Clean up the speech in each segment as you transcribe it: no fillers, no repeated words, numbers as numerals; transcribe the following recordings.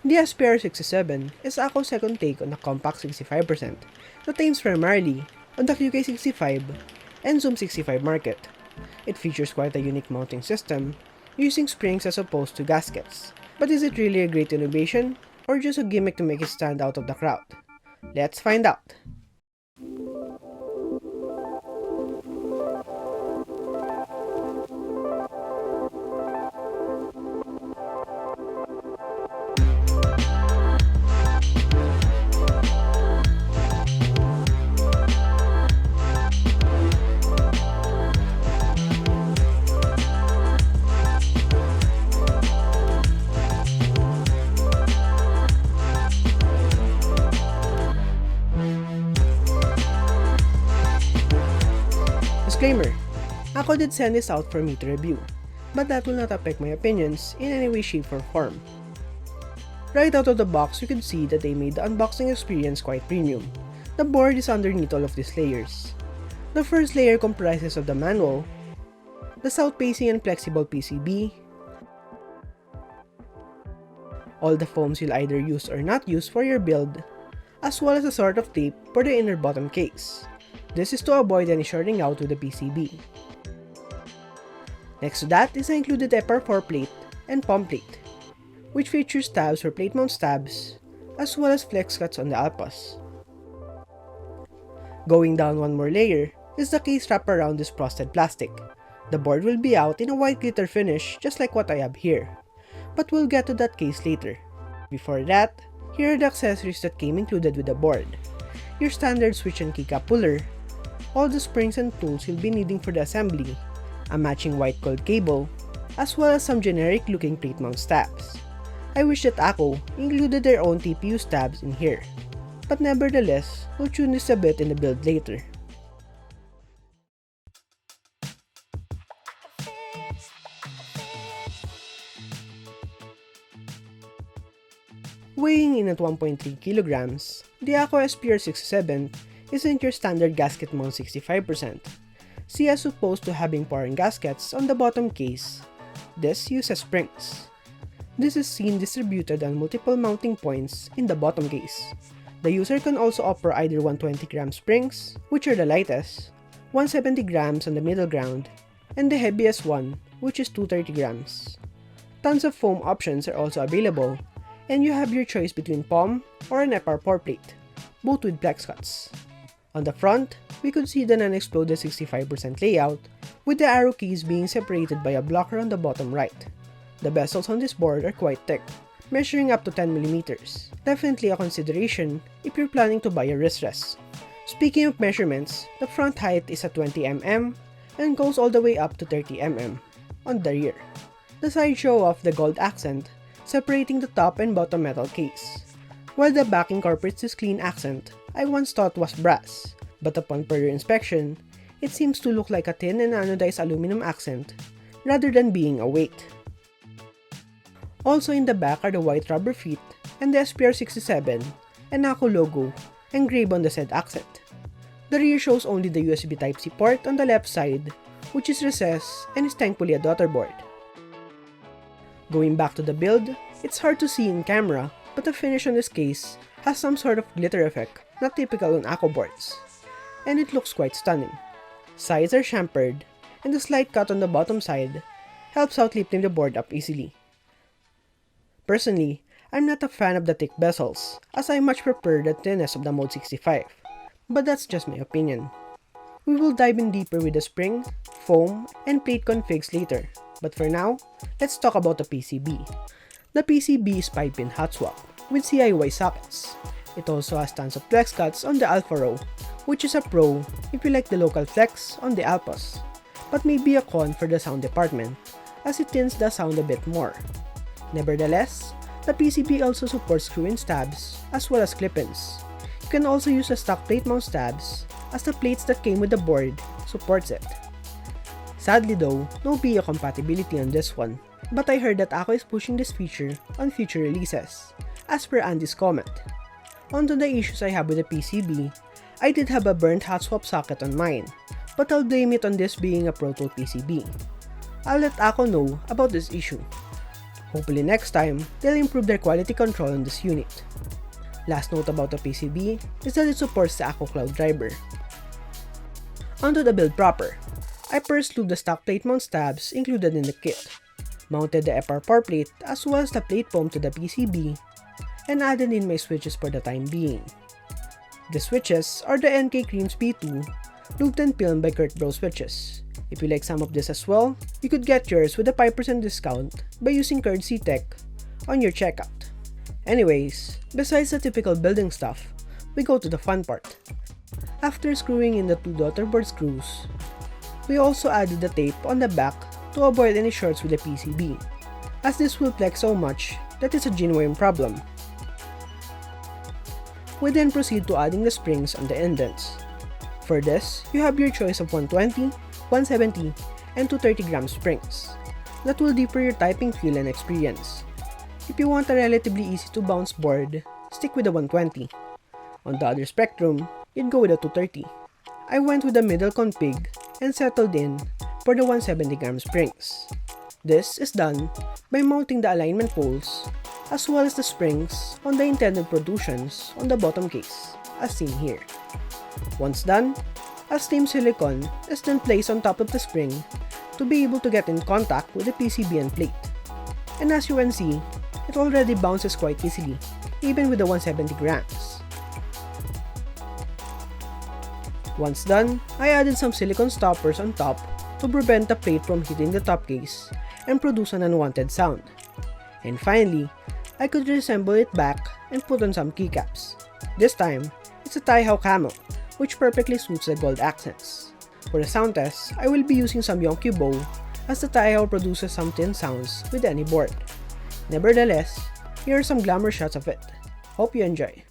The SPR67 is Akko's second take on the compact 65% that aims primarily on the QK65 and Zoom65 market. It features quite a unique mounting system, using springs as opposed to gaskets. But is it really a great innovation, or just a gimmick to make it stand out of the crowd? Let's find out! Disclaimer: Akko did send this out for me to review, but that will not affect my opinions in any way, shape, or form. Right out of the box, you can see that they made the unboxing experience quite premium. The board is underneath all of these layers. The first layer comprises of the manual, the south-facing and flexible PCB, all the foams you'll either use or not use for your build, as well as a sort of tape for the inner bottom case. This is to avoid any shorting out with the PCB. Next to that is the included FR4 plate and palm plate, which features tabs for plate mount tabs, as well as flex cuts on the alpas. Going down one more layer is the case wrap around this frosted plastic. The board will be out in a white glitter finish just like what I have here, but we'll get to that case later. Before that, here are the accessories that came included with the board. Your standard switch and keycap puller, all the springs and tools you'll be needing for the assembly, a matching white coiled cable, as well as some generic looking plate mount tabs. I wish that Akko included their own TPU tabs in here, but nevertheless, we'll tune this a bit in the build later. Weighing in at 1.3 kilograms, the Akko SPR67 isn't your standard gasket mount 65%. See, as opposed to having foreign gaskets on the bottom case, this uses springs. This is seen distributed on multiple mounting points in the bottom case. The user can also offer either 120-gram springs, which are the lightest, 170 grams on the middle ground, and the heaviest one, which is 230 grams. Tons of foam options are also available, and you have your choice between palm or an FR4 plate, both with flex cuts. On the front, we could see the non-exploded 65% layout, with the arrow keys being separated by a blocker on the bottom right. The bezels on this board are quite thick, measuring up to 10mm, definitely a consideration if you're planning to buy a wrist rest. Speaking of measurements, the front height is at 20mm and goes all the way up to 30mm on the rear. The sides show off the gold accent, separating the top and bottom metal case, while the back incorporates this clean accent I once thought was brass, but upon further inspection, it seems to look like a tin and anodized aluminum accent rather than being a weight. Also in the back are the white rubber feet and the SPR67 and Akko logo engraved on the said accent. The rear shows only the USB Type-C port on the left side, which is recessed and is thankfully a daughter board. Going back to the build, it's hard to see in camera, but the finish on this case has some sort of glitter effect not typical on Akko boards, and it looks quite stunning. Sides are chamfered, and the slight cut on the bottom side helps out lifting the board up easily. Personally, I'm not a fan of the thick bezels, as I much prefer the thinness of the Mode 65, but that's just my opinion. We will dive in deeper with the spring, foam, and plate configs later, but for now, let's talk about the PCB. The PCB is 5-pin hot swap with CIY sockets. It also has tons of flex cuts on the alpha row, which is a pro if you like the local flex on the alphas, but may be a con for the sound department, as it thins the sound a bit more. Nevertheless, the PCB also supports screw-in tabs as well as clip-ins. You can also use the stock plate mount tabs, as the plates that came with the board supports it. Sadly though, no PA compatibility on this one, but I heard that Akko is pushing this feature on future releases, as per Andy's comment. Onto the issues I have with the PCB, I did have a burnt hot swap socket on mine, but I'll blame it on this being a Pro Tool PCB. I'll let Akko know about this issue. Hopefully next time, they'll improve their quality control on this unit. Last note about the PCB is that it supports the Akko Cloud driver. Onto the build proper. I first lubed the stock plate mount tabs included in the kit, mounted the FR power plate as well as the plate foam to the PCB, and added in my switches for the time being. The switches are the NK Creams P2, lubed and filmed by Kurt Bro switches. If you like some of this as well, you could get yours with a 5% discount by using code CTECH on your checkout. Anyways, besides the typical building stuff, we go to the fun part. After screwing in the two daughterboard screws, we also added the tape on the back to avoid any shorts with the PCB, as this will flex so much that it's a genuine problem. We then proceed to adding the springs on the indents. For this, you have your choice of 120, 170, and 230 gram springs. That will differ your typing feel and experience. If you want a relatively easy to bounce board, stick with the 120. On the other spectrum, you'd go with the 230. I went with the middle config and settled in for the 170 gram springs. This is done by mounting the alignment poles as well as the springs on the intended protrusions on the bottom case, as seen here. Once done, a steam silicone is then placed on top of the spring to be able to get in contact with the PCB and plate. And as you can see, it already bounces quite easily, even with the 170 grams. Once done, I added some silicone stoppers on top to prevent the plate from hitting the top case and produce an unwanted sound. And finally, I could reassemble it back and put on some keycaps. This time, it's a Taihao camo, which perfectly suits the gold accents. For the sound test, I will be using some Yonky bow as the Taihao produces some thin sounds with any board. Nevertheless, here are some glamour shots of it. Hope you enjoy.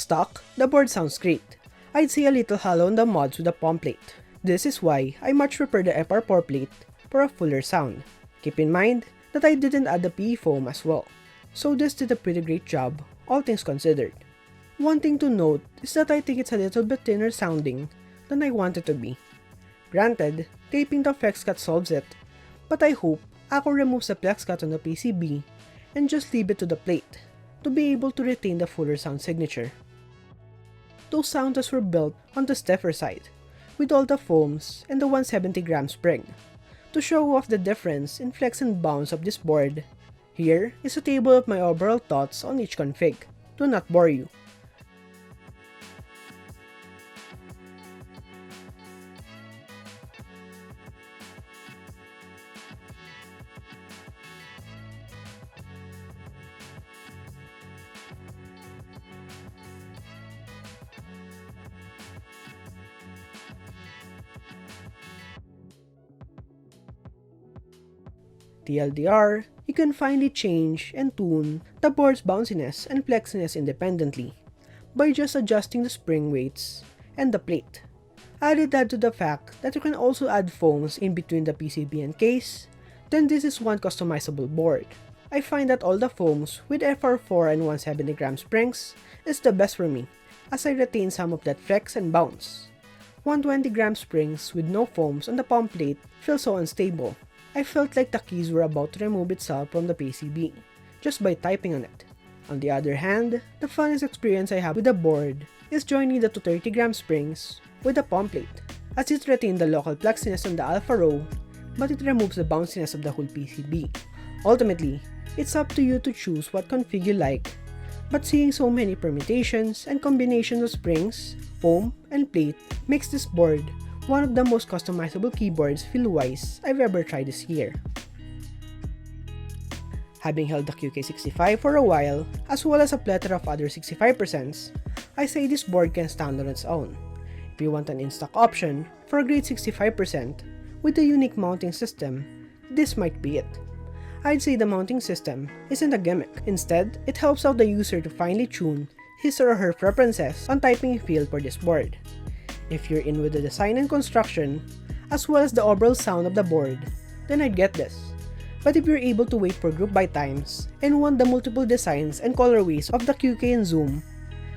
Stock, the board sounds great. I'd say a little hollow on the mods with the palm plate. This is why I much prefer the FR pore plate for a fuller sound. Keep in mind that I didn't add the PE foam as well, so this did a pretty great job, all things considered. One thing to note is that I think it's a little bit thinner sounding than I want it to be. Granted, taping the flex cut solves it, but I hope Akko removes the flex cut on the PCB and just leave it to the plate to be able to retain the fuller sound signature. Those sound tests were built on the stiffer side, with all the foams and the 170 gram spring, To show off the difference in flex and bounce of this board, here is a table of my overall thoughts on each config, to not bore you. TLDR, you can finally change and tune the board's bounciness and flexiness independently by just adjusting the spring weights and the plate. Added that to the fact that you can also add foams in between the PCB and case, then this is one customizable board. I find that all the foams with FR4 and 170g springs is the best for me, as I retain some of that flex and bounce. 120g springs with no foams on the palm plate feel so unstable. I felt like the keys were about to remove itself from the PCB, just by typing on it. On the other hand, the funnest experience I have with the board is joining the 230g springs with the palm plate, as it retains the local flexiness on the alpha row, but it removes the bounciness of the whole PCB. Ultimately, it's up to you to choose what config you like, but seeing so many permutations and combinations of springs, foam, and plate makes this board one of the most customizable keyboards feel-wise I've ever tried this year. Having held the QK65 for a while, as well as a plethora of other 65%s, I say this board can stand on its own. If you want an in-stock option for a great 65% with a unique mounting system, this might be it. I'd say the mounting system isn't a gimmick. Instead, it helps out the user to finely tune his or her preferences on typing feel for this board. If you're in with the design and construction, as well as the overall sound of the board, then I'd get this. But if you're able to wait for group buy times and want the multiple designs and colorways of the QK and Zoom,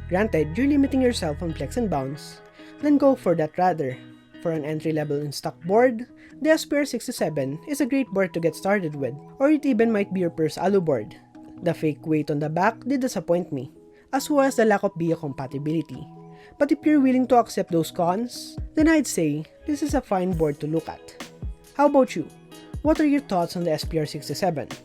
granted you're limiting yourself on flex and bounce, then go for that rather. For an entry-level in-stock board, the SPR67 is a great board to get started with, or it even might be your first alu board. The fake weight on the back did disappoint me, as well as the lack of BIA compatibility. But if you're willing to accept those cons, then I'd say this is a fine board to look at. How about you? What are your thoughts on the SPR67?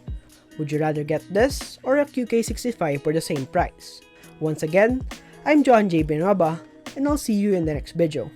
Would you rather get this or a QK65 for the same price? Once again, I'm John J. Benova, and I'll see you in the next video.